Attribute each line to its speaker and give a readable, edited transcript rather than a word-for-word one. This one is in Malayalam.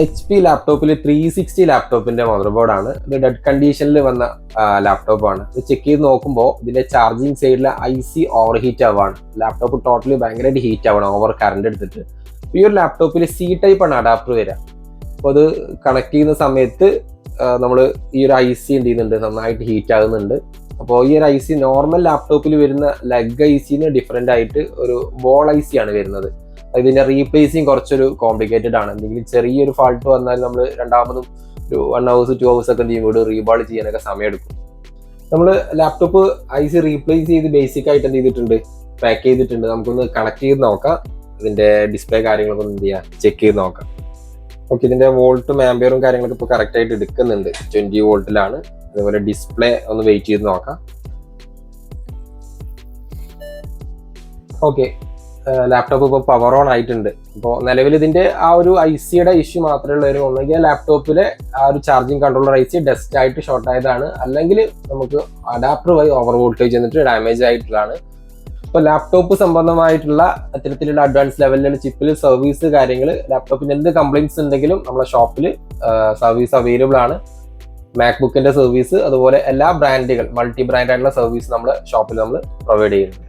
Speaker 1: HP ലാപ്ടോപ്പിൽ 360 ലാപ്ടോപ്പിന്റെ മദർ ബോർഡാണ്. ഇത് ഡെഡ് കണ്ടീഷനിൽ വന്ന ലാപ്ടോപ്പാണ്. ഇത് ചെക്ക് ചെയ്ത് നോക്കുമ്പോൾ ഇതിന്റെ ചാർജിങ് സൈഡിലെ IC ഓവർ ഹീറ്റ് ആവാണ്. ലാപ്ടോപ്പ് ടോട്ടലി ഭയങ്കരമായിട്ട് ഹീറ്റ് ആവണം ഓവർ കറണ്ട് എടുത്തിട്ട്. ഈ ഒരു ലാപ്ടോപ്പിൽ C ടൈപ്പ് ആണ് അഡാപ്റ്റർ വരിക. അപ്പോൾ അത് കണക്ട് ചെയ്യുന്ന സമയത്ത് നമ്മൾ ഈ ഒരു IC എന്ത് ചെയ്യുന്നുണ്ട്, നന്നായിട്ട് ഹീറ്റ് ആകുന്നുണ്ട്. അപ്പോൾ ഈ ഒരു IC നോർമൽ ലാപ്ടോപ്പിൽ വരുന്ന ലെഗ് ICന്ന് ഡിഫറെൻ്റ് ആയിട്ട് ഒരു വോൾ IC ആണ് വരുന്നത്. ഇതിന്റെ റീപ്ലേസിങ് കുറച്ചൊരു കോംപ്ലിക്കേറ്റഡ് ആണ്. എന്തെങ്കിലും ചെറിയൊരു ഫാൾട്ട് വന്നാൽ നമ്മൾ രണ്ടാമതും ഒരു 1 hours 2 hours ഒക്കെ വീട് റീബോൾ ചെയ്യാനൊക്കെ സമയമെടുക്കും. നമ്മൾ ലാപ്ടോപ്പ് IC റീപ്ലേസ് ചെയ്ത് ബേസിക് ആയിട്ട് എന്ത് ചെയ്തിട്ടുണ്ട്, പാക്ക് ചെയ്തിട്ടുണ്ട്. നമുക്കൊന്ന് കണക്ട് ചെയ്ത് നോക്കാം. ഇതിന്റെ ഡിസ്പ്ലേ കാര്യങ്ങളൊക്കെ ഒന്ന് എന്ത് ചെയ്യാം, ചെക്ക് ചെയ്ത് നോക്കാം. ഓക്കെ, ഇതിന്റെ വോൾട്ടും ആംപിയറും കാര്യങ്ങളൊക്കെ ഇപ്പോൾ കറക്റ്റ് ആയിട്ട് എടുക്കുന്നുണ്ട്. 20 വോൾട്ടിലാണ്. അതുപോലെ ഡിസ്പ്ലേ ഒന്ന് വെയിറ്റ് ചെയ്ത് നോക്കാം. ഓക്കെ, ലാപ്ടോപ്പ് ഇപ്പോൾ പവർ ഓൺ ആയിട്ടുണ്ട്. അപ്പോൾ നിലവിൽ ഇതിന്റെ ആ ഒരു ICയുടെ ഇഷ്യൂ മാത്രമേ ഉള്ളൂ. ഒന്നെങ്കിൽ ലാപ്ടോപ്പിലെ ആ ഒരു ചാർജിങ് കൺട്രോളർ IC ഡസ്റ്റ് ആയിട്ട് ഷോർട്ട് ആയതാണ്, അല്ലെങ്കിൽ നമുക്ക് അഡാപ്റ്റർ വഴി ഓവർ വോൾട്ടേജ് എന്നിട്ട് ഡാമേജ് ആയിട്ടുള്ളതാണ്. ഇപ്പോൾ ലാപ്ടോപ്പ് സംബന്ധമായിട്ടുള്ള അത്തരത്തിലുള്ള അഡ്വാൻസ് ലെവലിലുള്ള ചിപ്പിൽ സർവീസ് കാര്യങ്ങൾ, ലാപ്ടോപ്പിന് എന്ത് കംപ്ലൈൻറ്റ്സ് ഉണ്ടെങ്കിലും നമ്മളെ ഷോപ്പിൽ സർവീസ് അവൈലബിൾ ആണ്. മാക്ബുക്കിന്റെ സർവീസ്, അതുപോലെ എല്ലാ ബ്രാൻഡുകൾ മൾട്ടി ബ്രാൻഡ് ആയിട്ടുള്ള സർവീസ് നമ്മുടെ ഷോപ്പിൽ നമ്മൾ പ്രൊവൈഡ് ചെയ്യുന്നു.